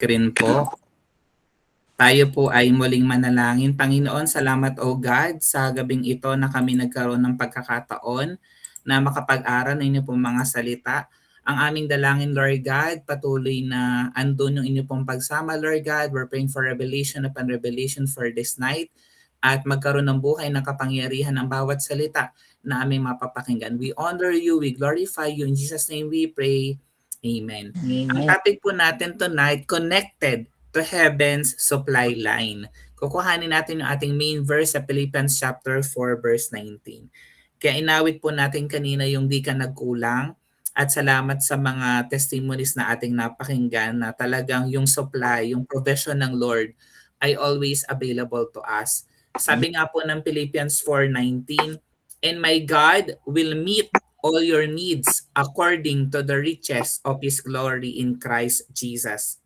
Rin po. Tayo po ay muling manalangin. Panginoon, salamat o God sa gabing ito na kami nagkaroon ng pagkakataon na makapag-aral ng inyo pong mga salita. Ang aming dalangin, Lord God, patuloy na andun yung inyo pong pagsama, Lord God. We're praying for revelation upon revelation for this night at magkaroon ng buhay ng kapangyarihan ng bawat salita na aming mapapakinggan. We honor you, we glorify you. In Jesus' name we pray. Amen. Ang Amen. topic po natin tonight, connected to heaven's supply line. Kukuhanin natin yung ating main verse sa Philippians chapter 4 verse 19. Kaya inawit po natin kanina yung di ka nagkulang at salamat sa mga testimonies na ating napakinggan na talagang yung supply, yung provision ng Lord ay always available to us. Sabi nga po ng Philippians 4:19, and my God will meet all your needs according to the riches of His glory in Christ Jesus.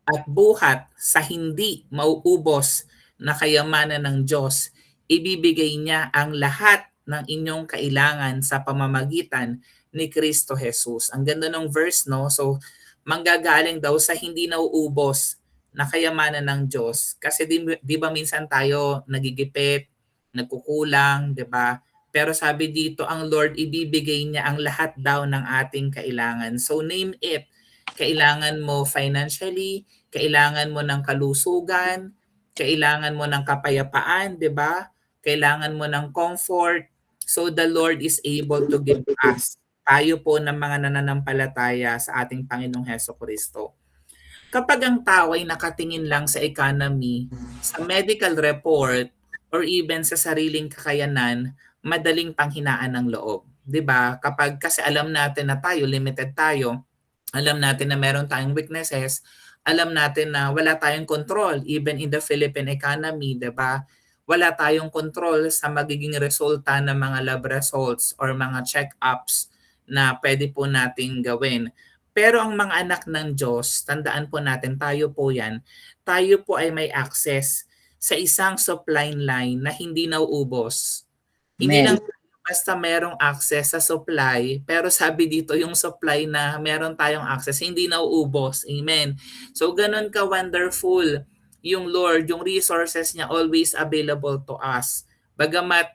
At buhat sa hindi mauubos na kayamanan ng Diyos, ibibigay niya ang lahat ng inyong kailangan sa pamamagitan ni Kristo Jesus. Ang ganda ng verse, no? So, manggagaling daw sa hindi nauubos na kayamanan ng Diyos. Kasi di ba minsan tayo nagigipit, nagkukulang, di ba? Pero sabi dito, ang Lord ibibigay niya ang lahat daw ng ating kailangan. So name it. Kailangan mo financially, kailangan mo ng kalusugan, kailangan mo ng kapayapaan, 'di ba? Kailangan mo ng comfort. So the Lord is able to give us. Tayo po ng mga nananampalataya sa ating Panginoong Hesukristo. Kapag ang tao ay nakatingin lang sa economy, sa medical report, or even sa sariling kakayanan, madaling panghinaan ng loob. 'Di ba? Kapag kasi alam natin na tayo, limited tayo, alam natin na meron tayong weaknesses, alam natin na wala tayong control even in the Philippine economy, 'di ba? Wala tayong control sa magiging resulta ng mga lab results or mga check-ups na pwede po nating gawin. Pero ang mga anak ng Diyos, tandaan po natin, tayo po yan, tayo po ay may access sa isang supply line na hindi nauubos. Hindi lang Amen. basta merong access sa supply, pero sabi dito yung supply na meron tayong access, hindi nauubos. Amen. So ganun ka-wonderful yung Lord, yung resources niya always available to us. Bagamat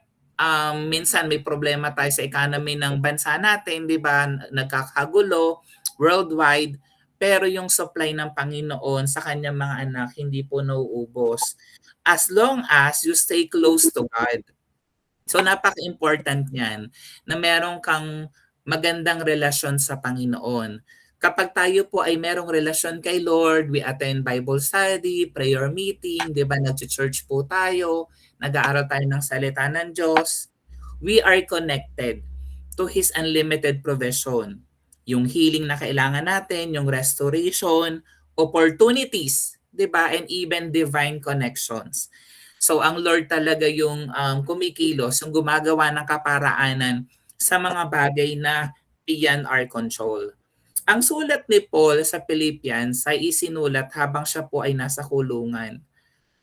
minsan may problema tayo sa economy ng bansa natin, di ba? Nagkakagulo worldwide, pero yung supply ng Panginoon sa kanyang mga anak hindi po nauubos. As long as you stay close to God. So napaka-important niyan na meron kang magandang relasyon sa Panginoon. Kapag tayo po ay merong relasyon kay Lord, we attend Bible study, prayer meeting, 'di ba? Nag-church po tayo, nag-aaral tayo ng salita ng Diyos. We are connected to His unlimited provision. Yung healing na kailangan natin, yung restoration, opportunities, 'di ba? And even divine connections. So ang Lord talaga yung kumikilos, yung gumagawa ng kaparaanan sa mga bagay na beyond our control. Ang sulat ni Paul sa Philippians ay isinulat habang siya po ay nasa kulungan.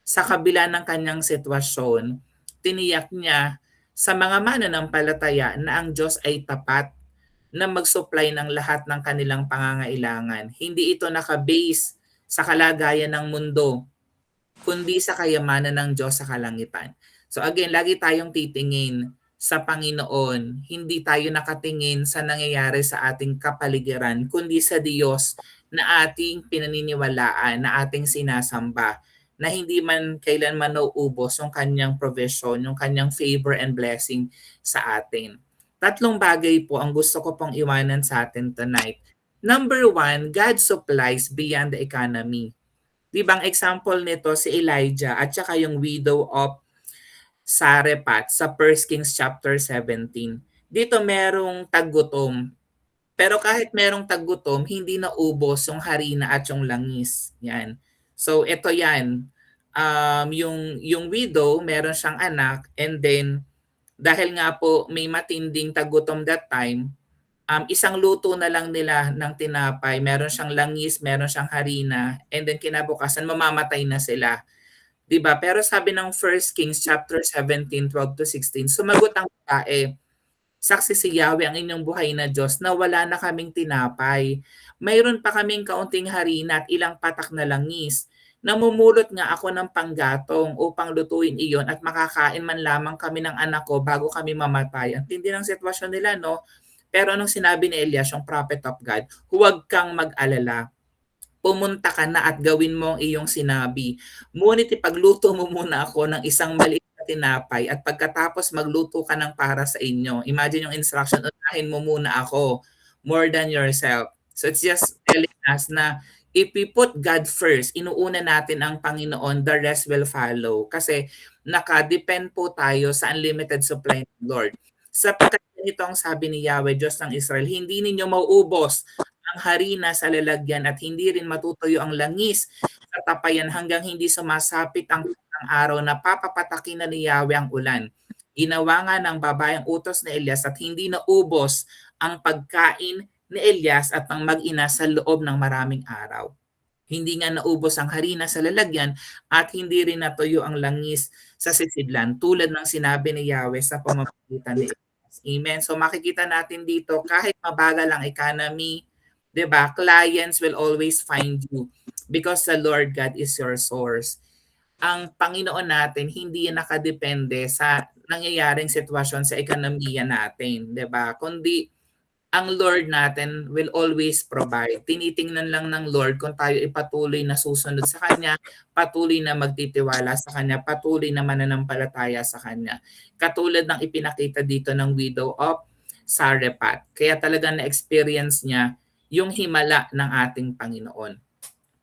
Sa kabila ng kanyang sitwasyon, tiniyak niya sa mga mananampalataya na ang Diyos ay tapat na mag-supply ng lahat ng kanilang pangangailangan. Hindi ito nakabase sa kalagayan ng mundo, kundi sa kayamanan ng Diyos sa kalangitan. So again, lagi tayong titingin sa Panginoon. Hindi tayo nakatingin sa nangyayari sa ating kapaligiran, kundi sa Diyos na ating pinaniniwalaan, na ating sinasamba, na hindi man kailanman nauubos yung kanyang provision, yung kanyang favor and blessing sa atin. Tatlong bagay po ang gusto ko pong iwanan sa atin tonight. Number one, God supplies beyond the economy. Di ba ang example nito si Elijah at saka yung widow of Sarephat sa 1 Kings chapter 17. Dito merong taggutom. Pero kahit merong taggutom, hindi naubos yung harina at yung langis. Yan. So ito yan. Yung widow, meron siyang anak, and then dahil nga po may matinding taggutom that time, isang luto na lang nila ng tinapay, meron siyang langis, meron siyang harina, and then kinabukasan mamamatay na sila. 'Di ba? Pero sabi ng 1 Kings chapter 17, 12 to 16, sumagot ang babae, Saksi si Yahweh ang inyong buhay na Diyos na wala na kaming tinapay. Mayroon pa kaming kaunting harina at ilang patak na langis. Namumulot nga ako ng panggatong upang lutuin iyon at makakain man lamang kami ng anak ko bago kami mamatay. Ang tindi ng sitwasyon nila, no? Pero anong sinabi ni Elias, yung prophet of God, huwag kang mag-alala, pumunta ka na at gawin mo ang iyong sinabi. Ngunit ipagluto mo muna ako ng isang maliit na tinapay at pagkatapos magluto ka ng para sa inyo. Imagine yung instruction, unahin mo muna ako more than yourself. So it's just telling us na if we put God first, inuuna natin ang Panginoon, the rest will follow. Kasi nakadepend po tayo sa unlimited supply ng Lord. Sapagkat ito ang sabi ni Yahweh, Diyos ng Israel, hindi ninyo mauubos ang harina sa lalagyan at hindi rin matutuyo ang langis sa tapayan hanggang hindi sumasapit ang araw na papapatakin na ni Yahweh ang ulan. Ginawa nga ng babaeng utos ni Elias at hindi naubos ang pagkain ni Elias at ng mag-ina sa loob ng maraming araw. Hindi nga naubos ang harina sa lalagyan at hindi rin natuyo ang langis sa sisidlan tulad ng sinabi ni Yahweh sa pamamagitan ni Elias. Amen. So makikita natin dito kahit mabagal ang economy, 'di ba? Clients will always find you because the Lord God is your source. Ang Panginoon natin hindi yan nakadepende sa nangyayaring sitwasyon sa ekonomiya natin, 'di ba? Kundi ang Lord natin will always provide. Tinitingnan lang ng Lord kung tayo ay patuloy na susunod sa Kanya, patuloy na magtitiwala sa Kanya, patuloy na mananampalataya sa Kanya. Katulad ng ipinakita dito ng widow of Sarephat. Kaya talagang na-experience niya yung himala ng ating Panginoon.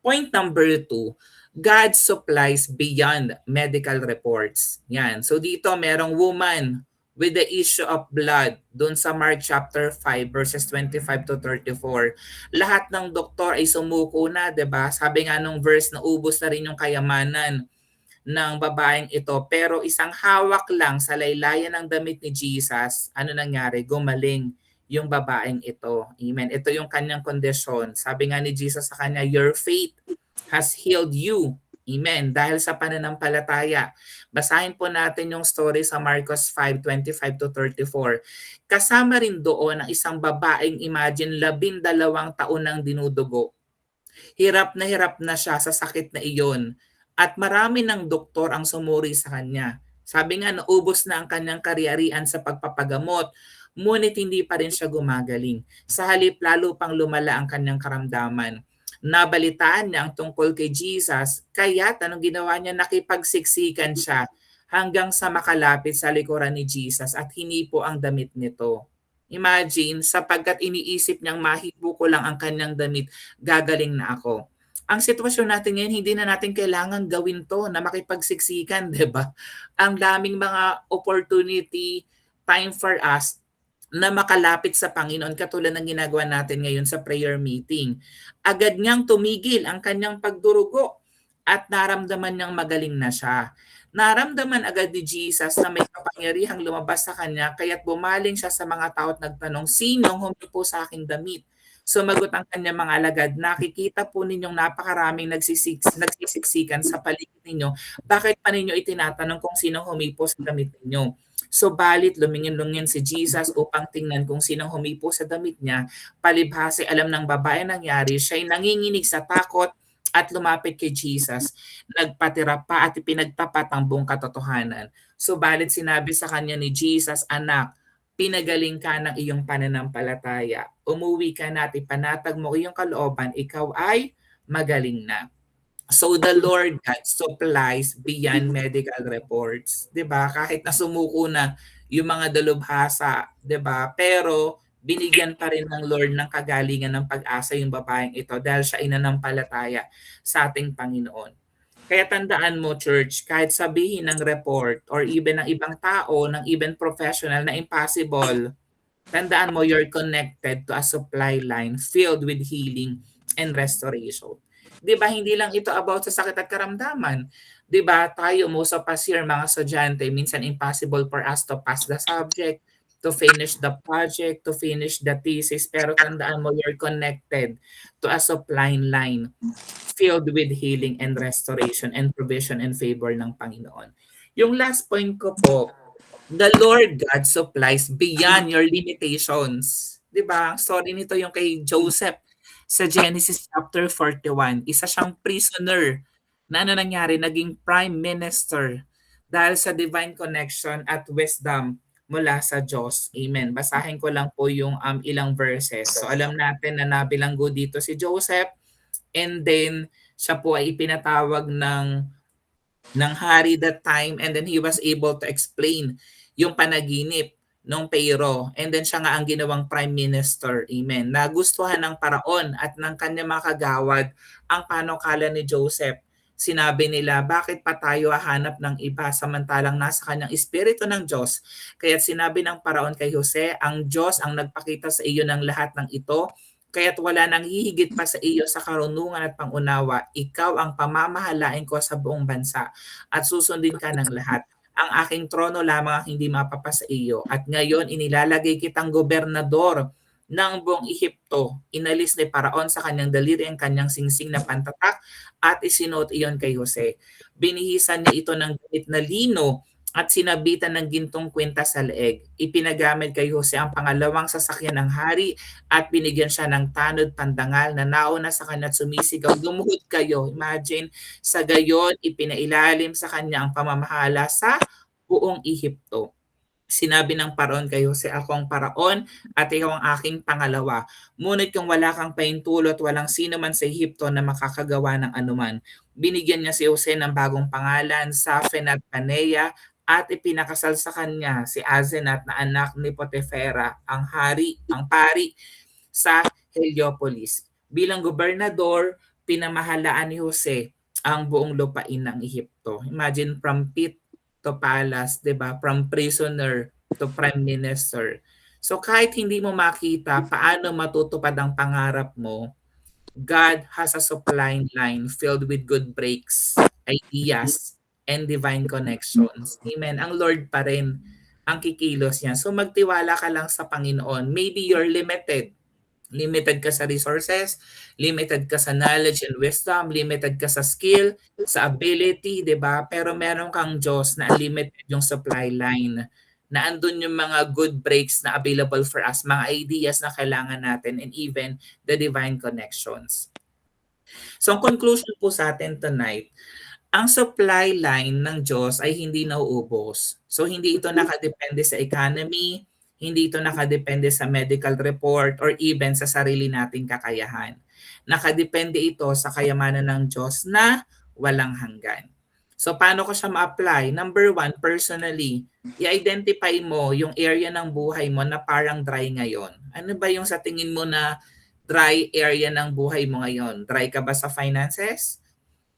Point number 2, God supplies beyond medical reports. Yan. So dito merong woman with the issue of blood doon sa Mark chapter 5 verses 25 to 34. Lahat ng doktor ay sumuko na, 'di ba? Sabi nga nung verse na ubos na rin yung kayamanan ng babaeng ito, pero isang hawak lang sa laylayan ng damit ni Jesus, ano nangyari? Gumaling yung babaeng ito. Amen. Ito yung kanyang kondisyon. Sabi nga ni Jesus sa kanya, your faith has healed you. Amen. Dahil sa pananampalataya. Basahin po natin yung story sa Marcos 5:25 to 34. Kasama rin doon ang isang babaeng, imagine, 12 taon nang dinudugo. Hirap na siya sa sakit na iyon. At marami ng doktor ang sumuri sa kanya. Sabi nga, naubos na ang kanyang karyarian sa pagpapagamot, ngunit hindi pa rin siya gumagaling. Sa halip, lalo pang lumala ang kanyang karamdaman. Nabalitaan niya ang tungkol kay Jesus, kaya anong ginawa niya? Nakipagsiksikan siya hanggang sa makalapit sa likuran ni Jesus at hinipo ang damit nito. Imagine, sapagkat iniisip niyang mahipo ko lang ang kanyang damit, gagaling na ako. Ang sitwasyon natin ngayon, hindi na natin kailangan gawin to na makipagsiksikan, di ba? Ang daming mga opportunity, time for us na makalapit sa Panginoon katulad ng ginagawa natin ngayon sa prayer meeting. Agad niyang tumigil ang kanyang pagdurugo at naramdaman niyang magaling na siya. Naramdaman agad ni Jesus na may kapangyarihang lumabas sa kanya kaya't bumaling siya sa mga tao at nagtanong, sinong humipo sa aking damit? Sumagot ang kanyang mga alagad, nakikita po ninyong napakaraming nagsisiksikan sa paligid ninyo. Bakit pa ninyo itinatanong kung sino humipo sa damit ninyo? Subalit lumingin-lungin si Jesus upang tingnan kung sinong humipo sa damit niya. Palibhasa alam ng babae nangyari, siya'y nanginginig sa takot at lumapit kay Jesus. Nagpatira pa at ipinagtapat ang buong katotohanan. Subalit sinabi sa kanya ni Jesus, anak, pinagaling ka ng iyong pananampalataya. Umuwi ka na at ipanatag mo iyong kalooban, ikaw ay magaling na. So the Lord God supplies beyond medical reports, 'di ba? Kahit na sumuko na yung mga dalubhasa, 'di ba? Pero binigyan pa rin ng Lord ng kagalingan ng pag-asa yung babaeng ito dahil siya ay nananampalataya sa ating Panginoon. Kaya tandaan mo, church, kahit sabihin ng report or even ng ibang tao, ng even professional na impossible, tandaan mo you're connected to a supply line filled with healing and restoration. 'Di ba hindi lang ito about sa sakit at karamdaman. 'Di ba tayo, most of us here, mga estudyante, minsan impossible for us to pass the subject, to finish the project, to finish the thesis, pero tandaan mo you're connected to a supply line filled with healing and restoration and provision and favor ng Panginoon. Yung last point ko po, The Lord God supplies beyond your limitations. 'Di ba? Ang story nito yung kay Joseph sa Genesis chapter 41. Isa siyang prisoner na ano nangyari, naging prime minister dahil sa divine connection at wisdom mula sa Diyos. Amen. Basahin ko lang po yung ilang verses. So alam natin na nabilanggo dito si Joseph, and then siya po ay ipinatawag ng hari that time, and then he was able to explain yung panaginip ng Pharaoh, and then siya nga ang ginawang prime minister. Amen. Nagustuhan ng paraon at ng kanyang mga kagawad ang panukala ni Joseph. Sinabi nila, bakit pa tayo hahanap ng iba samantalang nasa kanyang espiritu ng Diyos? Kaya sinabi ng paraon kay Jose, ang Diyos ang nagpakita sa iyo ng lahat ng ito, kaya't wala nang hihigit pa sa iyo sa karunungan at pangunawa. Ikaw ang pamamahalain ko sa buong bansa at susundin ka ng lahat. Ang aking trono lamang ang hindi mapapasa iyo. At ngayon inilalagay kitang gobernador ng buong Ehipto. Inalis ni Paraon sa kanyang daliri ang kanyang singsing na pantatak at isinuot iyon kay Jose. Binihisan niya ito ng gamit na lino at sinabitan ng gintong kwenta sa leeg. Ipinagamit kay Jose ang pangalawang sasakyan ng hari at binigyan siya ng tanod pandangal na nauna sa kanya at sumisigaw, lumuhod kayo. Imagine, sa gayon, ipinailalim sa kanya ang pamamahala sa buong Ehipto. Sinabi ng paraon kay Jose, ako ang paraon at ikaw ang aking pangalawa. Ngunit kung wala kang paintulot, walang sino man sa Ehipto na makakagawa ng anuman. Binigyan niya si Jose ng bagong pangalan, Safenat Paneah, at ipinakasal sa kanya si Asenat na anak ni Potipharah, ang pari sa Heliopolis. Bilang gobernador, pinamahalaan ni Jose ang buong lupain ng Ehipto. Imagine, from pit to palace, 'di ba? From prisoner to prime minister. So kahit hindi mo makita paano matutupad ang pangarap mo, God has a supply line filled with good breaks, ideas, and divine connections. Amen. Ang Lord pa rin ang kikilos niya. So magtiwala ka lang sa Panginoon. Maybe you're limited. Limited ka sa resources, limited ka sa knowledge and wisdom, limited ka sa skill, sa ability, 'di ba? Pero meron kang Diyos na unlimited yung supply line. Na andun yung mga good breaks na available for us, mga ideas na kailangan natin, and even the divine connections. So ang conclusion po sa atin tonight, ang supply line ng Diyos ay hindi nauubos. So hindi ito nakadepende sa economy, hindi ito nakadepende sa medical report, or even sa sarili nating kakayahan. Nakadepende ito sa kayamanan ng Diyos na walang hanggan. So paano ko siya ma-apply? Number one, personally, i-identify mo yung area ng buhay mo na parang dry ngayon. Ano ba yung sa tingin mo na dry area ng buhay mo ngayon? Dry ka ba sa finances?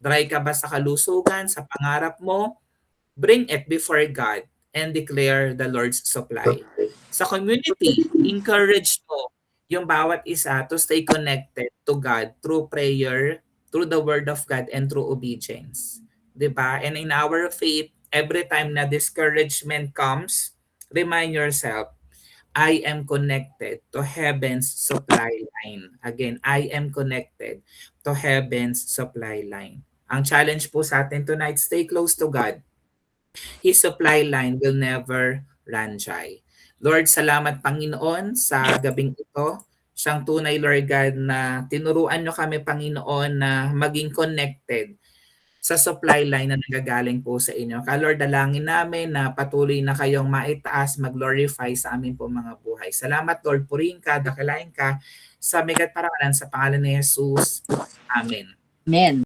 Dry ka ba sa kalusugan, sa pangarap mo? Bring it before God and declare the Lord's supply. Sa community, encourage mo yung bawat isa to stay connected to God through prayer, through the Word of God, and through obedience. 'Di ba? And in our faith, every time na discouragement comes, remind yourself, I am connected to heaven's supply line. Again, I am connected to heaven's supply line. Ang challenge po sa atin tonight, stay close to God. His supply line will never run dry. Lord, salamat Panginoon sa gabing ito. Siyang tunay, Lord God, na tinuruan nyo kami, Panginoon, na maging connected sa supply line na nagagaling po sa inyo. Kaya Lord, dalangin namin na patuloy na kayong maitaas, mag-glorify sa amin po mga buhay. Salamat Lord, purihin ka, dakilain ka, sa megat parangalan sa pangalan ni Jesus. Amen. Amen.